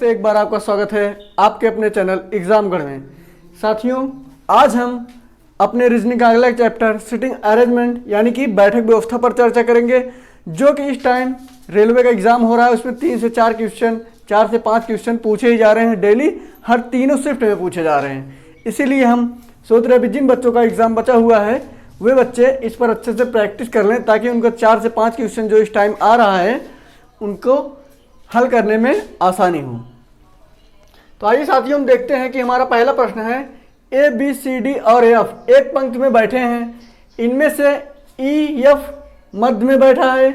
से एक बार आपका स्वागत है आपके अपने चैनल एग्जामगढ़ में। साथियों, आज हम अपने रीजनिंग का अगला चैप्टर सिटिंग अरेंजमेंट यानी कि बैठक व्यवस्था पर चर्चा करेंगे, जो कि इस टाइम रेलवे का एग्जाम हो रहा है। उसमें 3 से 4 क्वेश्चन, 4 से 5 क्वेश्चन पूछे ही जा रहे हैं डेली, हर तीनों शिफ्ट में पूछे जा रहे हैं। इसीलिए हम सोच रहे हैं जिन बच्चों का एग्जाम बचा हुआ है वे बच्चे इस पर अच्छे से प्रैक्टिस कर लें, ताकि उनका 4 से 5 क्वेश्चन जो इस टाइम आ रहा है उनको हल करने में आसानी हो। तो आइए साथियों, हम देखते हैं कि हमारा पहला प्रश्न है ए बी सी डी और एफ एक पंक्ति में बैठे हैं। इनमें से ई एफ मध्य में बैठा है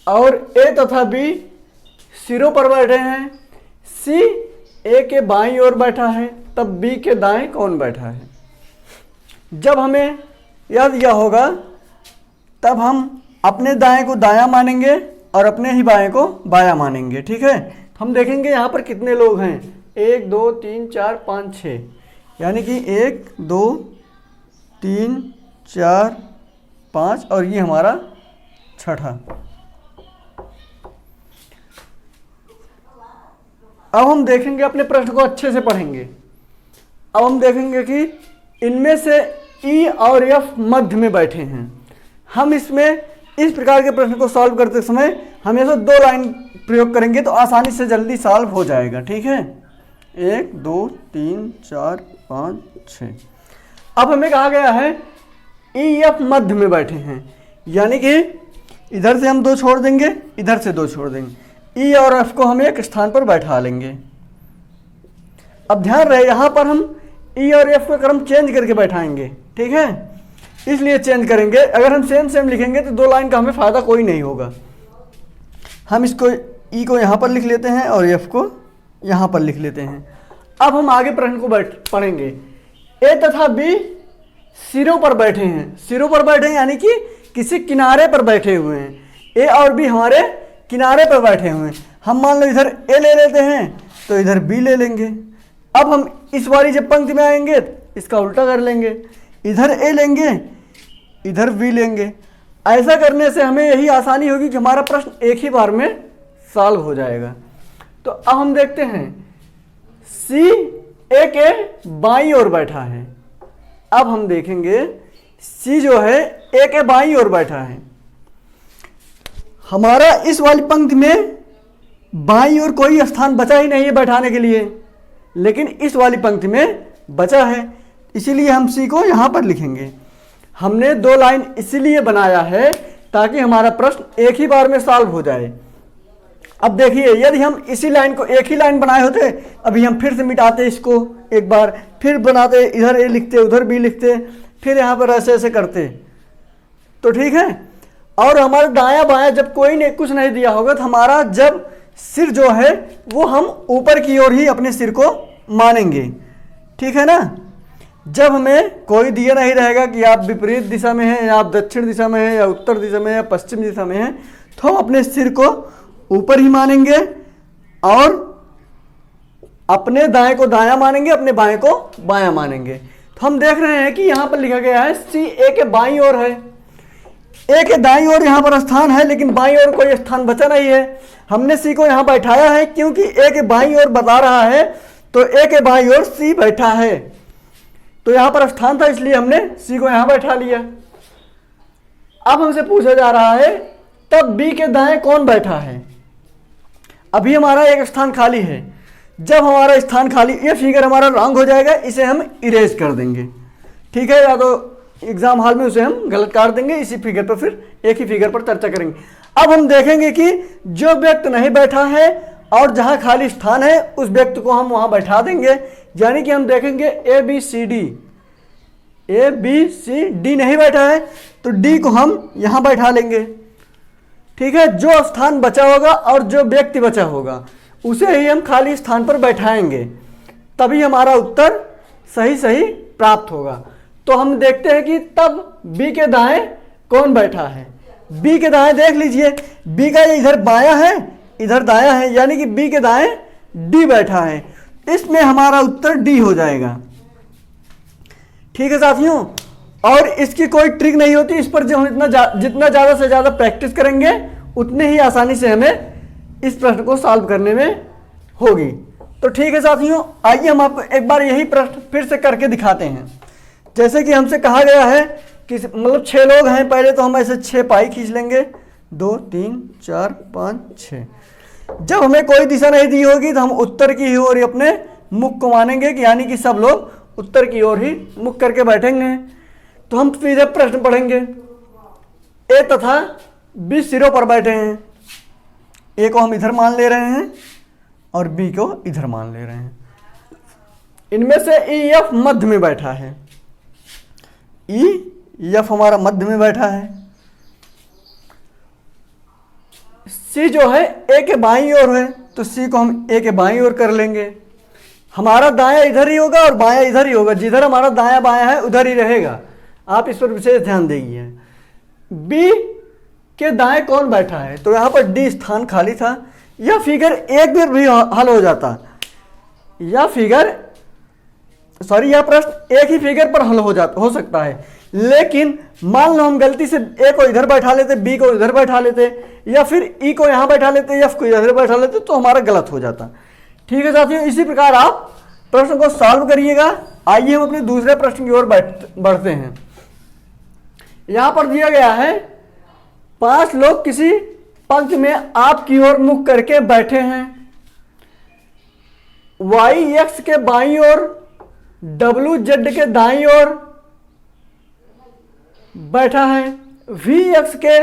और ए तथा बी सिरों पर बैठे हैं। सी ए के बाईं ओर बैठा है, तब बी के दाएं कौन बैठा है? जब हमें याद दिया होगा तब हम अपने दाएं को दायां मानेंगे और अपने ही बाएं को बायां मानेंगे। ठीक है, हम देखेंगे यहाँ पर कितने लोग हैं, 1 2 3 4 5 6, यानी कि 1 2 3 4 5 और ये हमारा छठा। अब हम देखेंगे, अपने प्रश्न को अच्छे से पढ़ेंगे। अब हम देखेंगे कि इनमें से ई और एफ मध्य में बैठे हैं। हम इसमें इस प्रकार के प्रश्न को सॉल्व करते समय हमेशा 2 लाइन प्रयोग करेंगे तो आसानी से जल्दी सॉल्व हो जाएगा। ठीक है, 1 2 3 4 5 6। अब हमें कहा गया है ई एफ मध्य में बैठे हैं, यानी कि इधर से हम 2 छोड़ देंगे, इधर से 2 छोड़ देंगे। ई और एफ को हम एक स्थान पर बैठा लेंगे। अब ध्यान रहे, यहाँ पर हम ई और एफ का क्रम चेंज करके बैठाएंगे। ठीक है, इसलिए चेंज करेंगे। अगर हम सेम लिखेंगे तो 2 लाइन का हमें फ़ायदा कोई नहीं होगा। हम इसको ई को यहाँ पर लिख लेते हैं और एफ को यहाँ पर लिख लेते हैं। अब हम आगे प्रश्न को पढ़ेंगे। ए तथा बी सिरों पर बैठे हैं। सिरों पर बैठे हैं यानी कि किसी किनारे पर बैठे हुए हैं। ए और बी हमारे किनारे पर बैठे हुए हैं। हम मान लो इधर ए ले लेते हैं तो इधर बी ले लेंगे। अब हम इस वाली जब पंक्ति में आएंगे इसका उल्टा कर लेंगे, इधर ए लेंगे इधर बी लेंगे। ऐसा करने से हमें यही आसानी होगी कि हमारा प्रश्न एक ही बार में सॉल्व हो जाएगा। तो अब हम देखते हैं सी ए के बाईं ओर बैठा है। अब हम देखेंगे सी जो है ए के बाईं ओर बैठा है। हमारा इस वाली पंक्ति में बाईं ओर कोई स्थान बचा ही नहीं है बैठाने के लिए, लेकिन इस वाली पंक्ति में बचा है, इसीलिए हम सी को यहाँ पर लिखेंगे। हमने 2 लाइन इसीलिए बनाया है ताकि हमारा प्रश्न एक ही बार में सॉल्व हो जाए। अब देखिए, यदि हम इसी लाइन को एक ही लाइन बनाए होते, अभी हम फिर से मिटाते इसको एक बार, फिर बनाते, इधर ए लिखते उधर बी लिखते, फिर यहाँ पर ऐसे ऐसे करते तो ठीक है। और हमारा दायां बायां जब कोई ने कुछ नहीं दिया होगा तो हमारा जब सिर जो है वो हम ऊपर की ओर ही अपने सिर को मानेंगे। ठीक है ना। जब हमें कोई दिया नहीं रहेगा कि आप विपरीत दिशा में हैं या आप दक्षिण दिशा में हैं या उत्तर दिशा में या पश्चिम दिशा में हैं, तो हम अपने सिर को ऊपर ही मानेंगे और अपने दाएं को दायां मानेंगे, अपने बाएं को बायां मानेंगे। तो हम देख रहे हैं कि यहाँ पर लिखा गया है सी ए के बाईं ओर है। ए के दाईं ओर यहाँ पर स्थान है, लेकिन बाईं ओर कोई स्थान बचा नहीं है। हमने सी को यहाँ बैठाया है क्योंकि ए के बाईं ओर बता रहा है, तो ए के बाईं ओर सी बैठा है, तो यहाँ पर स्थान था इसलिए हमने सी को यहाँ बैठा लिया। अब हमसे पूछा जा रहा है तब बी के दाएं कौन बैठा है। अभी हमारा एक स्थान खाली है। जब हमारा स्थान खाली, ये फिगर हमारा रॉन्ग हो जाएगा, इसे हम इरेज कर देंगे। ठीक है, या तो एग्जाम हॉल में उसे हम गलत काट देंगे, इसी फिगर पर फिर एक ही फिगर पर चर्चा करेंगे। अब हम देखेंगे कि जो व्यक्ति नहीं बैठा है और जहां खाली स्थान है उस व्यक्ति को हम वहां बैठा देंगे। यानी कि हम देखेंगे ए बी सी डी नहीं बैठा है तो डी को हम यहां बैठा लेंगे। ठीक है, जो स्थान बचा होगा और जो व्यक्ति बचा होगा उसे ही हम खाली स्थान पर बैठाएंगे, तभी हमारा उत्तर सही प्राप्त होगा। तो हम देखते हैं कि तब बी के दाएं कौन बैठा है। बी के दाएं देख लीजिए, बी का इधर बायां है इधर दायां है, यानी कि बी के दाएं डी बैठा है। इसमें हमारा उत्तर डी हो जाएगा। ठीक है साथियों, और इसकी कोई ट्रिक नहीं होती, इस पर जो हम जितना ज़्यादा से ज़्यादा प्रैक्टिस करेंगे उतने ही आसानी से हमें इस प्रश्न को सॉल्व करने में होगी। तो ठीक है साथियों, आइए हम आपको एक बार यही प्रश्न फिर से करके दिखाते हैं। जैसे कि हमसे कहा गया है कि मतलब 6 लोग हैं, पहले तो हम ऐसे 6 पाई खींच लेंगे, 2 3 4 5 6। जब हमें कोई दिशा नहीं दी होगी तो हम उत्तर की ओर ही अपने मुख को मानेंगे, कि यानी कि सब लोग उत्तर की ओर ही मुख करके बैठेंगे। तो हम सीधे प्रश्न पढ़ेंगे। ए तथा बी सिरों पर बैठे हैं। ए को हम इधर मान ले रहे हैं और बी को इधर मान ले रहे हैं। इनमें से ई एफ मध्य में बैठा है। ई एफ हमारा मध्य में बैठा है। सी जो है ए के बाईं ओर है, तो सी को हम ए के बाईं ओर कर लेंगे। हमारा दायां इधर ही होगा और बायां इधर ही होगा। जिधर हमारा दायां बायां है उधर ही रहेगा, आप इस पर विशेष ध्यान देंगे। बी के दाएं कौन बैठा है, तो यहां पर डी स्थान खाली था। यह फिगर एक बार भी हल हो जाता, यह प्रश्न एक ही फिगर पर हल हो सकता है। लेकिन मान लो हम गलती से ए को इधर बैठा लेते, बी को इधर बैठा लेते, या फिर ई को यहां बैठा लेते, एफ को इधर बैठा लेते, तो हमारा गलत हो जाता। ठीक है साथियों, इसी प्रकार आप प्रश्न को सॉल्व करिएगा। आइए हम अपने दूसरे प्रश्न की ओर बढ़ते हैं। यहां पर दिया गया है 5 लोग किसी पंक्ति में आपकी ओर मुख करके बैठे हैं। वाई एक्स के बाईं ओर, डब्ल्यू जेड के दाईं ओर बैठा है, वी एक्स के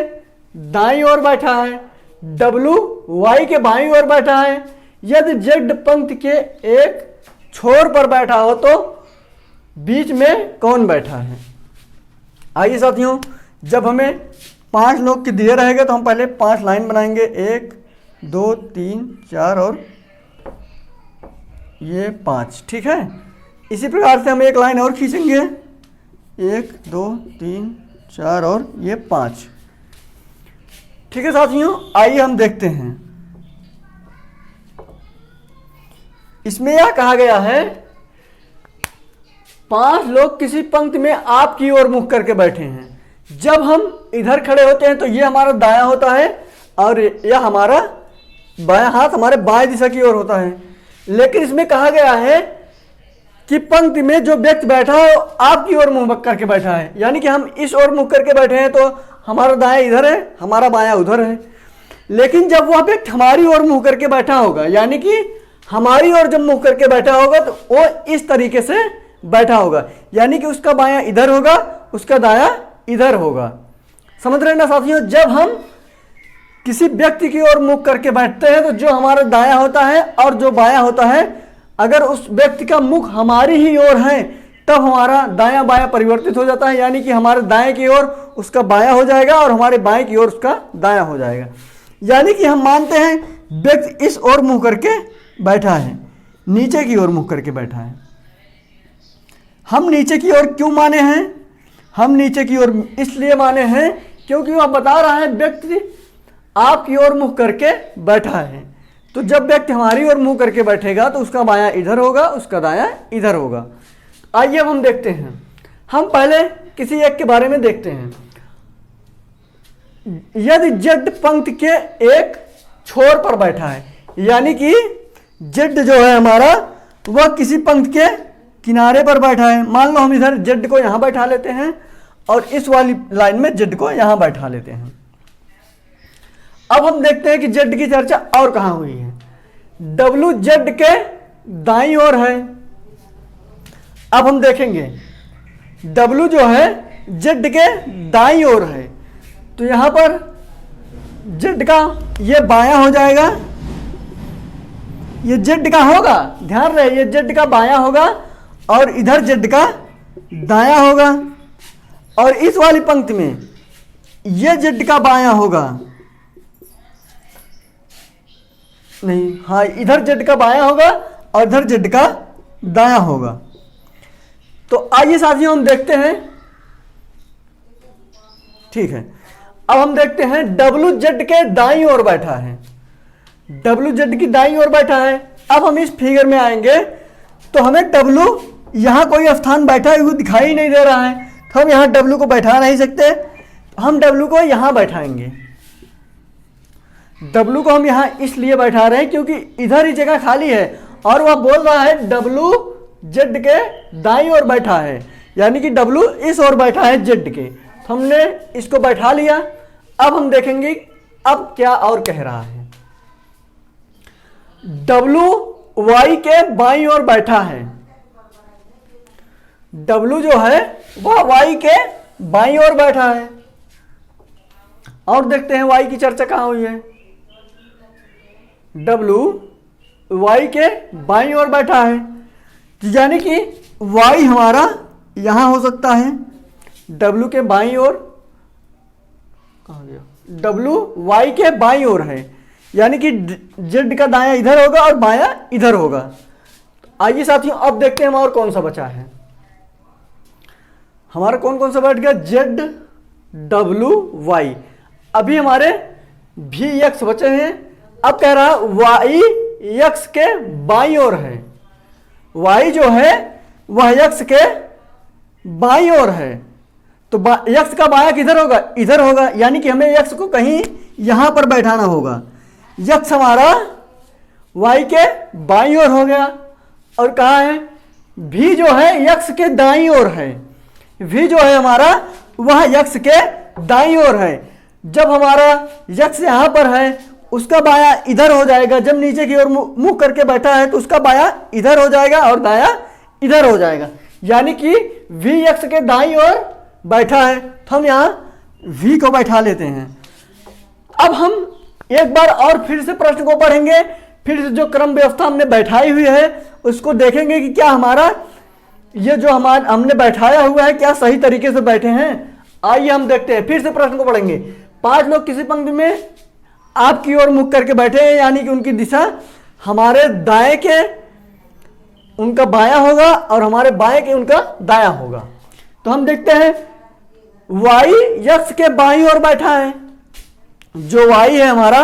दाईं ओर बैठा है, डब्ल्यू वाई के बाईं ओर बैठा है। यदि जेड पंक्ति के एक छोर पर बैठा हो तो बीच में कौन बैठा है। आइए साथियों, जब हमें 5 लोग के दिए रहेगा तो हम पहले 5 लाइन बनाएंगे, 1 2 3 4 और ये 5। ठीक है, इसी प्रकार से हम एक लाइन और खींचेंगे, 1 2 3 4 और ये 5। ठीक है साथियों, आइए हम देखते हैं। इसमें यह कहा गया है 5 लोग किसी पंक्ति में आपकी ओर मुख करके बैठे हैं। जब हम इधर खड़े होते हैं तो ये हमारा दायां होता है और यह हमारा बायां हाथ हमारे बाएं दिशा की ओर होता है। लेकिन इसमें कहा गया है कि पंक्ति में जो व्यक्ति बैठा है वो आपकी ओर मुंह करके बैठा है, यानी कि हम इस ओर मुख करके बैठे हैं तो हमारा दायां इधर है, हमारा बायां उधर है। लेकिन जब वह व्यक्ति हमारी ओर मुंह करके बैठा होगा, यानी कि हमारी ओर जब मुंह करके बैठा होगा तो वो इस तरीके से बैठा होगा, यानी कि उसका बायां इधर होगा, उसका दायां इधर होगा। समझ रहे हैं ना साथियों, जब हम किसी व्यक्ति की ओर मुख करके बैठते हैं तो जो हमारा दायां होता है और जो बायां होता है, अगर उस व्यक्ति का मुख हमारी ही ओर है तब हमारा दायां बायां परिवर्तित हो जाता है, यानी कि हमारे दाएं की ओर उसका बायां हो जाएगा और हमारे बाएं की ओर उसका दायां हो जाएगा। यानी कि हम मानते हैं व्यक्ति इस ओर मुंह करके बैठा है, नीचे की ओर मुंह करके बैठा है। हम नीचे की ओर क्यों माने हैं? हम नीचे की ओर इसलिए माने हैं क्योंकि वह बता रहा है व्यक्ति आपकी ओर मुंह करके बैठा है। तो जब व्यक्ति हमारी ओर मुंह करके बैठेगा तो उसका बायां इधर होगा, उसका दायां इधर होगा। आइए अब हम देखते हैं। हम पहले किसी एक के बारे में देखते हैं। यदि जेड पंक्ति के एक छोर पर बैठा है, यानी कि जेड जो है हमारा वह किसी पंक्ति के किनारे पर बैठा है। मान लो हम इधर जेड को यहां बैठा लेते हैं और इस वाली लाइन में जेड को यहां बैठा लेते हैं। अब हम देखते हैं कि जेड की चर्चा और कहां हुई है। डब्ल्यू जेड के दाईं ओर है। अब हम देखेंगे डब्ल्यू जो है जेड के दाईं ओर है, तो यहां पर जेड का ये बायां हो जाएगा, ये जेड का होगा, ध्यान रहे ये जेड का बायां होगा और इधर जेड का दायां होगा। और इस वाली पंक्ति में ये जेड का बायां होगा, नहीं हाँ इधर जेड का बायां होगा और इधर जेड का दायां होगा। तो आइए साथियों हम देखते हैं। ठीक है, अब हम देखते हैं डब्ल्यू जेड के दाईं ओर बैठा है, डब्ल्यू जेड की दाईं ओर बैठा है। अब हम इस फिगर में आएंगे तो हमें डब्ल्यू यहां कोई स्थान बैठा हुआ दिखाई नहीं दे रहा है, तो हम यहां डब्ल्यू को बैठा नहीं सकते, हम डब्ल्यू को यहां बैठाएंगे। W को हम यहाँ इसलिए बैठा रहे हैं क्योंकि इधर ही जगह खाली है और वह बोल रहा है W Z के दाईं ओर बैठा है, यानी कि W इस ओर बैठा है Z के। तो हमने इसको बैठा लिया। अब हम देखेंगे अब क्या और कह रहा है। W Y के बाईं ओर बैठा है। W जो है वह Y के बाईं ओर बैठा है। और देखते हैं Y की चर्चा कहां हुई है। W Y के बाईं ओर बैठा है, यानी कि Y हमारा यहां हो सकता है। W के बाईं ओर कहां गया, W Y के बाईं ओर है, यानी कि Z का दायां इधर होगा और बायां इधर होगा। आइए साथियों अब देखते हैं और कौन सा बचा है। हमारा कौन कौन सा बैठ गया, Z W Y। अभी हमारे VX बचे हैं। अब कह रहा है Y X के बाईं ओर है। Y जो है वह X के बाईं ओर है, तो X का बायां किधर होगा, इधर होगा, यानी कि हमें X को कहीं यहां पर बैठाना होगा। X हमारा Y के बाईं ओर हो गया। और कहा है V जो है X के दाईं ओर है। V जो है हमारा वह X के दाईं ओर है। जब हमारा X यहां पर है उसका बायां इधर हो जाएगा। जब नीचे की ओर मुंह करके बैठा है तो उसका बायां इधर हो जाएगा और दायां इधर हो जाएगा, यानी कि V X के दाईं ओर बैठा है। तो हम यहां V को बैठा लेते हैं। अब हम एक बार और फिर से प्रश्न को पढ़ेंगे, फिर से जो क्रम व्यवस्था हमने बैठाई हुई है उसको देखेंगे कि क्या हमारा ये जो हमने बैठाया हुआ है क्या सही तरीके से बैठे हैं। आइए हम देखते हैं, फिर से प्रश्न को पढ़ेंगे। 5 लोग किसी पंक्ति में आपकी ओर मुख करके बैठे हैं, यानी कि उनकी दिशा हमारे दाएं के उनका बायां होगा और हमारे बाएं के उनका दायां होगा। तो हम देखते हैं Y X के बाईं ओर बैठा है। जो Y है हमारा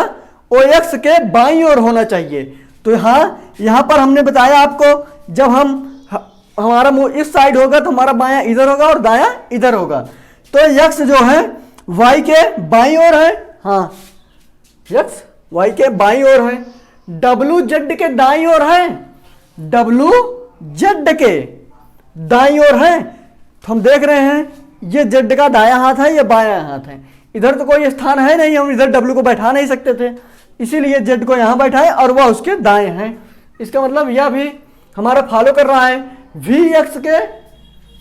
वो X के बाईं ओर होना चाहिए। तो यहां पर हमने बताया आपको, जब हमारा मुंह इस साइड होगा तो हमारा बायां इधर होगा और दायां इधर होगा। तो X जो है Y के बाईं ओर है। हाँ, X Y के बाईं ओर है। W Z के दाईं ओर है। W Z के दाईं ओर है। तो हम देख रहे हैं ये Z का दायां हाथ है, ये बायां हाथ है। इधर तो कोई स्थान है नहीं, हम इधर W को बैठा नहीं सकते थे, इसीलिए Z को यहां बैठाए और वह उसके दाएं है। इसका मतलब यह भी हमारा फॉलो कर रहा है।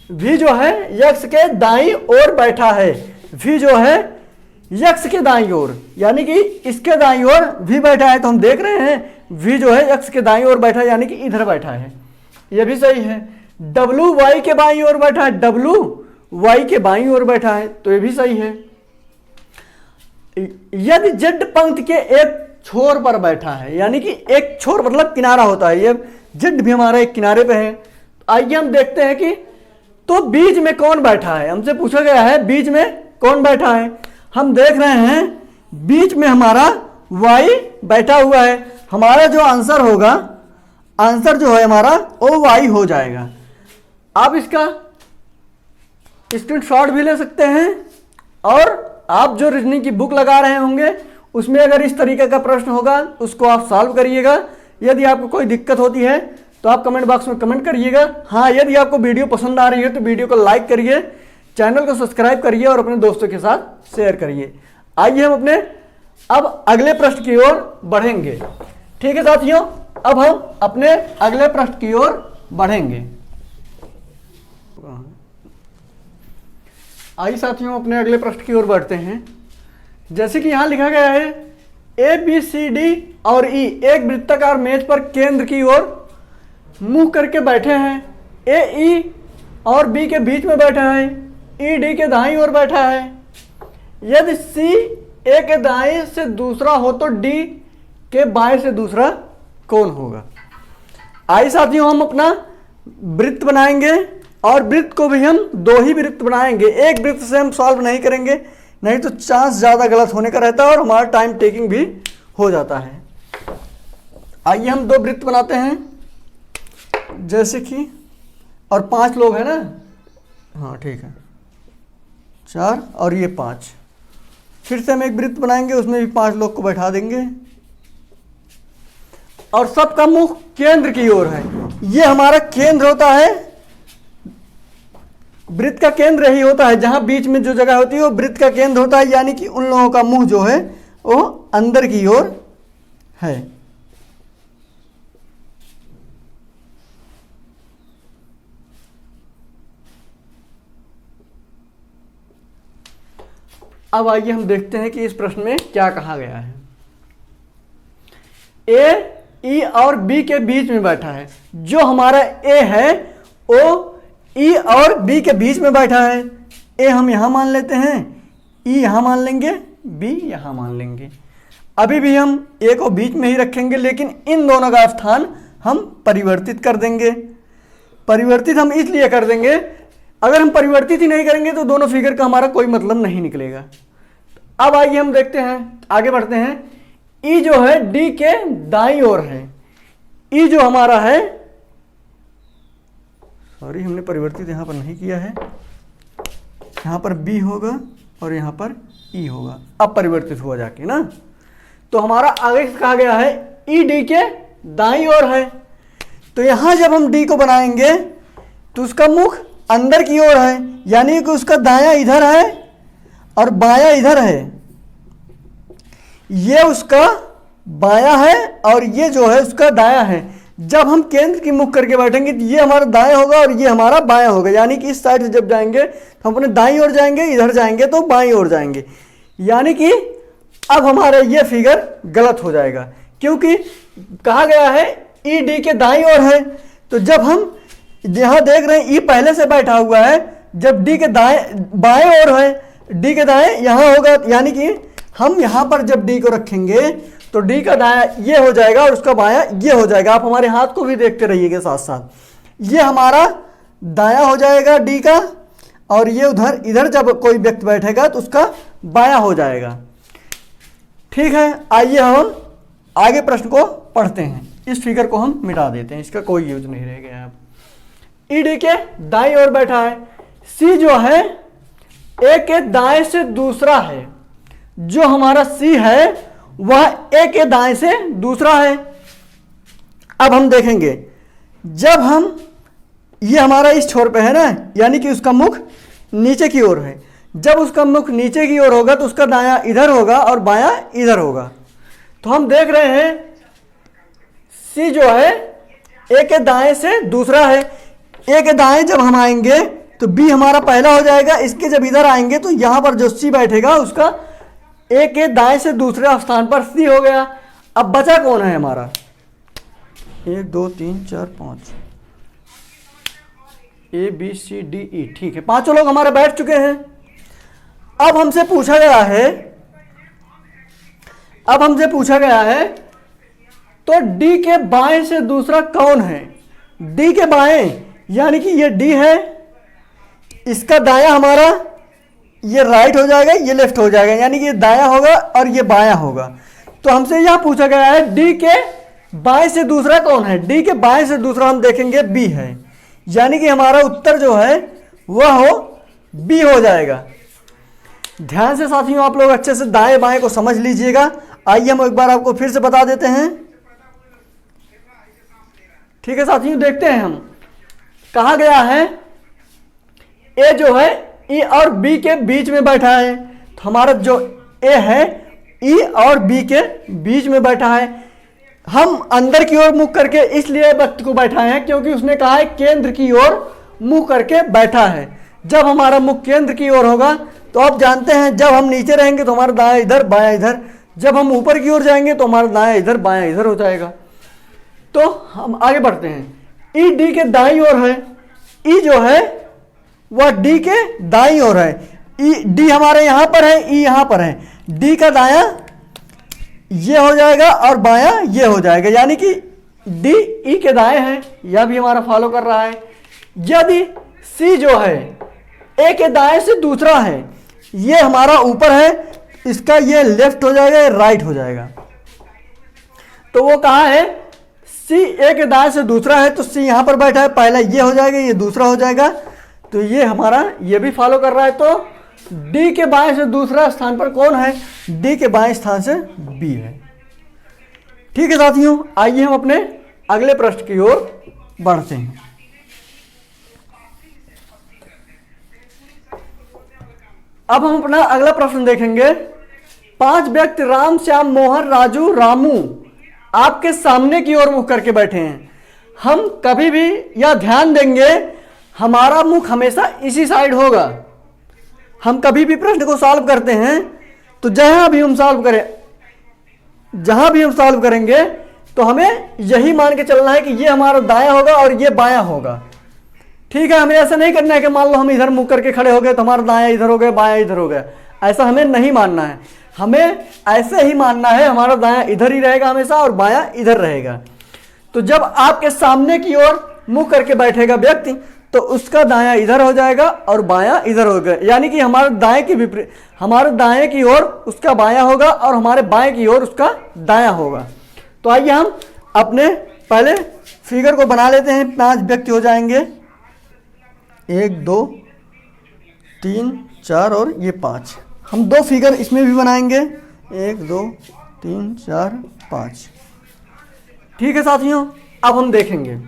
V जो है X के दाईं ओर बैठा है। V जो है X के दाईं ओर, यानी कि इसके दाईं ओर V बैठा है। तो हम देख रहे हैं V जो है X के दाईं ओर बैठा है, यानी कि इधर बैठा है। यह भी सही है। W Y के बाईं ओर बैठा है। W Y के बाईं ओर बैठा है, तो यह भी सही है। यदि Z पंक्ति के एक छोर पर बैठा है, यानी कि एक छोर मतलब किनारा होता है, ये Z भी हमारा एक किनारे पे है। आइए हम देखते हैं कि तो बीच में कौन बैठा है। हमसे पूछा गया है बीच में कौन बैठा है। हम देख रहे हैं बीच में हमारा Y बैठा हुआ है। हमारा जो आंसर होगा, आंसर जो है हमारा वो Y हो जाएगा। आप इसका स्क्रीनशॉट भी ले सकते हैं और आप जो रीजनिंग की बुक लगा रहे होंगे उसमें अगर इस तरीके का प्रश्न होगा उसको आप सॉल्व करिएगा। यदि आपको कोई दिक्कत होती है तो आप कमेंट बॉक्स में कमेंट करिएगा। हाँ, यदि आपको वीडियो पसंद आ रही है तो वीडियो को लाइक करिए, चैनल को सब्सक्राइब करिए और अपने दोस्तों के साथ शेयर करिए। आइए हम अपने अब अगले प्रश्न की ओर बढ़ेंगे। ठीक है साथियों, अब हम अपने अगले प्रश्न की ओर बढ़ेंगे। आइए साथियों अपने अगले प्रश्न की ओर बढ़ते हैं। जैसे कि यहां लिखा गया है ABCD और E एक वृत्ताकार मेज पर केंद्र की ओर मुंह करके बैठे हैं। AE और B के बीच में बैठा है। ED के दाईं ओर बैठा है। यदि C A के दाएं से दूसरा हो तो D के बाएं से दूसरा कौन होगा। आइए साथियों हम अपना वृत्त बनाएंगे और वृत्त को भी हम 2 ही वृत्त बनाएंगे। एक वृत्त से हम सॉल्व नहीं करेंगे, नहीं तो चांस ज़्यादा गलत होने का रहता है और हमारा टाइम टेकिंग भी हो जाता है। आइए हम 2 वृत्त बनाते हैं, जैसे कि, और 5 लोग हैं ना। हाँ ठीक है, 4 और ये 5। फिर से हम एक वृत्त बनाएंगे, उसमें भी 5 लोग को बैठा देंगे और सबका मुख केंद्र की ओर है। ये हमारा केंद्र होता है, वृत्त का केंद्र ही होता है, जहां बीच में जो जगह होती है वो वृत्त का केंद्र होता है, यानी कि उन लोगों का मुंह जो है वो अंदर की ओर है। अब आइए हम देखते हैं कि इस प्रश्न में क्या कहा गया है। ए, ई और बी के बीच में बैठा है। जो हमारा ए है वो ई और बी के बीच में बैठा है। ए हम यहां मान लेते हैं, ई यहां मान लेंगे, बी यहां मान लेंगे। अभी भी हम ए को बीच में ही रखेंगे, लेकिन इन दोनों का स्थान हम परिवर्तित कर देंगे। परिवर्तित हम इसलिए कर देंगे, अगर हम परिवर्तित ही नहीं करेंगे तो दोनों फिगर का हमारा कोई मतलब नहीं निकलेगा। अब आइए हम देखते हैं, आगे बढ़ते हैं। ई जो है डी के दाईं ओर है। ई जो हमारा है, सॉरी हमने परिवर्तित यहां पर नहीं किया है, यहां पर बी होगा और यहां पर ई होगा। अब परिवर्तित हुआ जाके ना, तो हमारा आगे कहा गया है ई डी के दाईं ओर है। तो यहां जब हम डी को बनाएंगे तो उसका मुख अंदर की ओर है, यानी कि उसका दायां इधर है और बायां इधर है। ये उसका बायां है और ये जो है उसका दायां है। जब हम केंद्र की मुख करके बैठेंगे तो ये हमारा दायां होगा और ये हमारा बायां होगा, यानी कि इस साइड से जब जाएंगे तो हम अपने दाईं ओर जाएंगे, इधर जाएंगे तो बाईं ओर जाएंगे। यानी कि अब हमारा ये फिगर गलत हो जाएगा, क्योंकि कहा गया है ई डी के दाईं ओर है। तो जब हम यहां देख रहे हैं ई पहले से बैठा हुआ है, जब डी के दाएं बाएं ओर है, डी के दाएं यहां होगा, यानी कि हम यहां पर जब डी को रखेंगे तो डी का दायां ये हो जाएगा और उसका बायां ये हो जाएगा। आप हमारे हाथ को भी देखते रहिएगा साथ साथ। ये हमारा दायां हो जाएगा डी का, और ये उधर इधर जब कोई व्यक्ति बैठेगा तो उसका बायां हो जाएगा। ठीक है, आइए हम आगे प्रश्न को पढ़ते हैं। इस फिगर को हम मिटा देते हैं, इसका कोई यूज नहीं रह गया। अब ई डी के दाईं ओर बैठा है। सी जो है ए के दाएं से दूसरा है। जो हमारा सी है वह ए के दाएं से दूसरा है। अब हम देखेंगे, जब हम ये हमारा इस छोर पे है ना, यानी कि उसका मुख नीचे की ओर है। जब उसका मुख नीचे की ओर होगा तो उसका दायां इधर होगा और बायां इधर होगा। तो हम देख रहे हैं सी जो है ए के दाएं से दूसरा है। ए के दाएं जब हम आएंगे तो बी हमारा पहला हो जाएगा। इसके जब इधर आएंगे तो यहां पर जो सी बैठेगा उसका ए के दाएं से दूसरे स्थान पर सी हो गया। अब बचा कौन है हमारा? 1 2 3 4 5 A B C D E. ठीक है, 5 लोग हमारे बैठ चुके हैं। अब हमसे पूछा गया है तो डी के बाएं से दूसरा कौन है? डी के बाएं यानी कि ये डी है, इसका दायां हमारा ये राइट हो जाएगा, ये लेफ्ट हो जाएगा, यानी कि ये दायां होगा और ये बायां होगा। तो हमसे यह पूछा गया है डी के बाएं से दूसरा कौन है? डी के बाएं से दूसरा हम देखेंगे बी है, यानी कि हमारा उत्तर जो है वह हो बी हो जाएगा। ध्यान से साथियों आप लोग अच्छे से दाएं बाएं को समझ लीजिएगा। आइए हम एक बार आपको फिर से बता देते हैं। ठीक है साथियों, देखते हैं हम। कहा गया है ए जो है ई और बी के बीच में बैठा है। तो हमारा जो ए है ई और बी के बीच में बैठा है। हम अंदर की ओर मुख करके इसलिए व्यक्ति को बैठाए हैं क्योंकि उसने कहा है केंद्र की ओर मुंह करके बैठा है। जब हमारा मुख केंद्र की ओर होगा तो आप जानते हैं जब हम नीचे रहेंगे तो हमारा दायां इधर बायां इधर, जब हम ऊपर की ओर जाएंगे तो हमारा दायां इधर बायां इधर हो जाएगा। तो हम आगे बढ़ते हैं। ई डी के दाईं ओर है। ई जो है वह डी के दाईं ओर है। ई डी हमारे यहां पर है, ई यहां पर है। डी का दायां ये हो जाएगा और बायां ये हो जाएगा, यानी कि डी ई के दाएं है। यह भी हमारा फॉलो कर रहा है। यदि सी जो है ए के दाएं से दूसरा है, ये हमारा ऊपर है, इसका ये लेफ्ट हो जाएगा, ये राइट हो जाएगा। तो वो कहा है सी ए के दाएं से दूसरा है, तो सी यहां पर बैठा है, पहला ये हो जाएगा, ये दूसरा हो जाएगा। तो ये हमारा ये भी फॉलो कर रहा है। तो डी के बाएं से दूसरा स्थान पर कौन है? डी के बाएं स्थान से बी है। ठीक है साथियों, आइए हम अपने अगले प्रश्न की ओर बढ़ते हैं। अब हम अपना अगला प्रश्न देखेंगे। 5 व्यक्ति राम, श्याम, मोहन, राजू, रामू आपके सामने की ओर मुख करके बैठे हैं। हम कभी भी यह ध्यान देंगे हमारा मुख हमेशा इसी साइड होगा। हम कभी भी प्रश्न को सॉल्व करते हैं तो जहां भी हम सॉल्व करेंगे तो हमें यही मान के चलना है कि ये हमारा दायां होगा और ये बायां होगा। ठीक है, हमें ऐसा नहीं करना है कि मान लो हम इधर मुख करके खड़े हो गए तो हमारा दायां इधर हो गया, बायां इधर हो गया। ऐसा हमें नहीं मानना है। हमें ऐसे ही मानना है हमारा दायां इधर ही रहेगा हमेशा और बायां इधर रहेगा। तो जब आपके सामने की ओर मुंह करके बैठेगा व्यक्ति तो उसका दायां इधर हो जाएगा और बायां इधर हो गया, यानी कि हमारे दाएं की ओर उसका बायां होगा और हमारे बाएं की ओर उसका दायां होगा। तो आइए हम अपने पहले फिगर को बना लेते हैं। 5 व्यक्ति हो जाएंगे, 1 2 3 4 और ये 5। हम 2 फिगर इसमें भी बनाएंगे, 1 2 3 4 5। ठीक है साथियों, अब हम देखेंगे।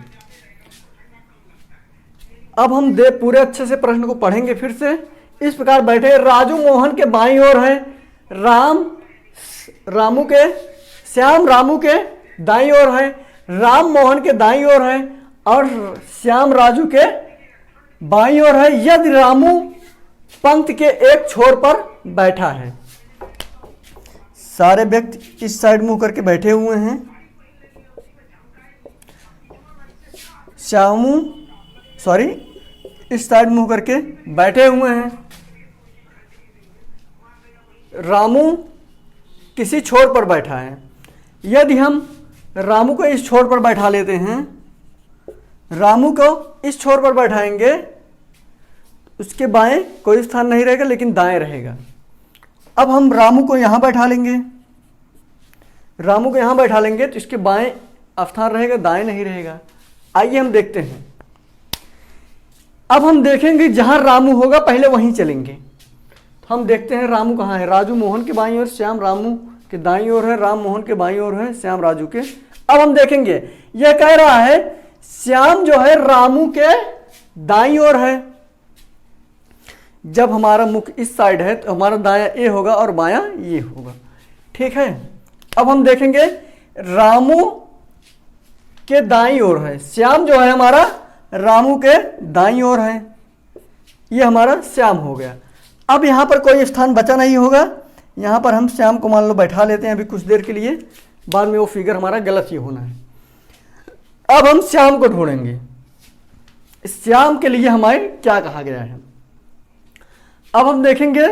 अब हम पूरे अच्छे से प्रश्न को पढ़ेंगे फिर से। इस प्रकार बैठे राजू मोहन के बाईं ओर है, श्याम रामू के दाईं ओर है, राम मोहन के दाईं ओर है और श्याम राजू के बाईं ओर है। यदि रामू पंक्ति के एक छोर पर बैठा है, सारे व्यक्ति इस साइड मुंह करके बैठे हुए हैं। इस साइड मुंह करके बैठे हुए हैं। रामू किसी छोर पर बैठा है। यदि हम रामू को इस छोर पर बैठा लेते हैं, रामू को इस छोर पर बैठाएंगे, उसके बाएं कोई स्थान नहीं रहेगा लेकिन दाएं रहेगा। अब हम रामू को यहां बैठा लेंगे, तो इसके बाएं स्थान रहेगा, दाएं नहीं रहेगा। आइए हम देखते हैं। अब हम देखेंगे जहां रामू होगा पहले वहीं चलेंगे। तो हम देखते हैं रामू कहाँ है। राजू मोहन के बाईं ओर, श्याम रामू के दाईं ओर है, राम मोहन के बाईं ओर है, श्याम राजू के। अब हम देखेंगे, यह कह रहा है श्याम जो है रामू के दाईं ओर है। जब हमारा मुख इस साइड है तो हमारा दायां ए होगा और बायां ये होगा। ठीक है, अब हम देखेंगे रामू के दाईं ओर है। श्याम जो है हमारा रामू के दाईं ओर है, ये हमारा श्याम हो गया। अब यहाँ पर कोई स्थान बचा नहीं होगा, यहाँ पर हम श्याम को मान लो बैठा लेते हैं अभी कुछ देर के लिए, बाद में वो फिगर हमारा गलत ही होना है। अब हम श्याम को ढूंढेंगे। श्याम के लिए हमारे क्या कहा गया है। अब हम देखेंगे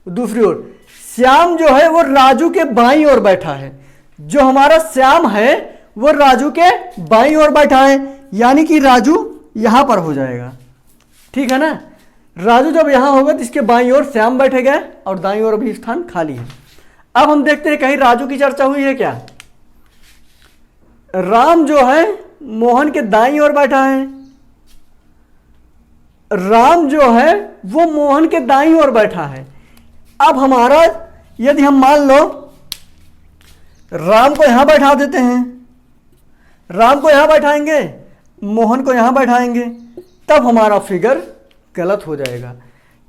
दूसरी ओर, श्याम जो है वो राजू के बाईं ओर बैठा है। जो हमारा श्याम है वो राजू के बाईं ओर बैठा है, यानी कि राजू यहां पर हो जाएगा। ठीक है ना, राजू जब यहां होगा तो इसके बाईं ओर श्याम बैठेगा और दाईं ओर भी स्थान खाली है। अब हम देखते हैं कहीं राजू की चर्चा हुई है क्या। राम जो है मोहन के दाईं ओर बैठा है, राम जो है वो मोहन के दाईं ओर बैठा है। अब हमारा यदि हम मान लो राम को यहां बैठा देते हैं, राम को यहां बैठाएंगे, मोहन को यहां बैठाएंगे, तब हमारा फिगर गलत हो जाएगा,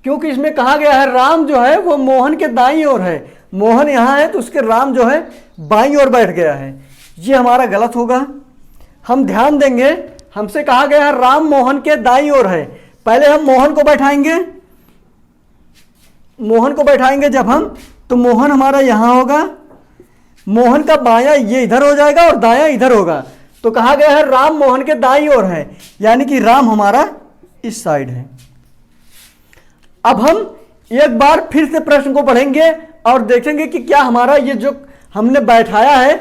क्योंकि इसमें कहा गया है राम जो है वो मोहन के दाईं ओर है। मोहन यहां है तो उसके राम जो है बाईं ओर बैठ गया है, ये हमारा गलत होगा। हम ध्यान देंगे, हमसे कहा गया है राम मोहन के दाईं ओर है। पहले हम मोहन को बैठाएंगे, जब हम, तो मोहन हमारा यहां होगा, मोहन का बायां ये इधर हो जाएगा और दायां इधर होगा। तो कहा गया है राम मोहन के दाईं ओर है, यानी कि राम हमारा इस साइड है। अब हम एक बार फिर से प्रश्न को पढ़ेंगे और देखेंगे कि क्या हमारा ये जो हमने बैठाया है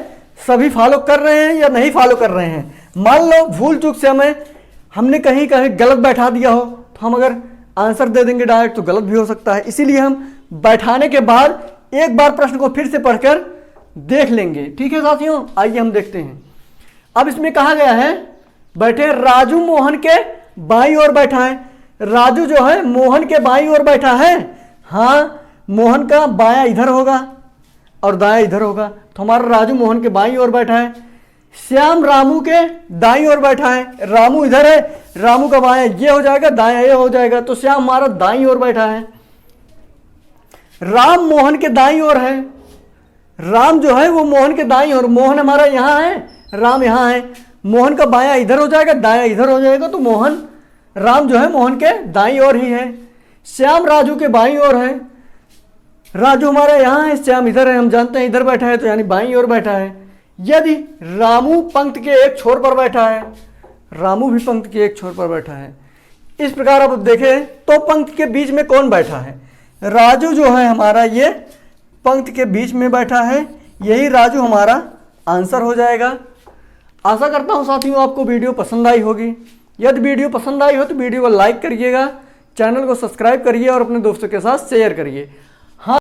सभी फॉलो कर रहे हैं या नहीं फॉलो कर रहे हैं। मान लो भूल चूक से हमने कहीं गलत बैठा दिया हो तो हम अगर आंसर दे देंगे डायरेक्ट तो गलत भी हो सकता है। इसीलिए हम बैठाने के बाद एक बार प्रश्न को फिर से पढ़कर देख लेंगे। ठीक है साथियों, आइए हम देखते हैं। अब इसमें कहा गया है बैठे राजू मोहन के बाईं ओर बैठा है। राजू जो है मोहन के बाईं ओर बैठा है, हाँ, मोहन का बायां इधर होगा और दायां इधर होगा, तो हमारा राजू मोहन के बाईं ओर बैठा है। श्याम रामू के दाईं ओर बैठा है, रामू इधर है, रामू का बायां ये हो जाएगा, दायां ये हो जाएगा, तो श्याम हमारा दाईं ओर बैठा है। राम मोहन के दाईं ओर है, राम जो है वो मोहन के दाईं ओर, मोहन हमारा यहाँ है, राम यहाँ है, मोहन का बायां इधर हो जाएगा, दायां इधर हो जाएगा, तो मोहन राम जो है मोहन के दाईं ओर ही है। श्याम राजू के बाईं ओर है, राजू हमारा यहाँ है, श्याम इधर है, हम जानते हैं इधर बैठा है, तो यानी बाईं ओर बैठा है। यदि रामू पंक्ति के एक छोर पर बैठा है, रामू भी पंक्ति के एक छोर पर बैठा है, इस प्रकार अब देखें तो पंक्ति के बीच में कौन बैठा है? राजू जो है हमारा ये पंक्ति के बीच में बैठा है, यही राजू हमारा आंसर हो जाएगा। आशा करता हूँ साथियों आपको वीडियो पसंद आई होगी। यदि वीडियो पसंद आई हो तो वीडियो को लाइक करिएगा, चैनल को सब्सक्राइब करिए और अपने दोस्तों के साथ शेयर करिए।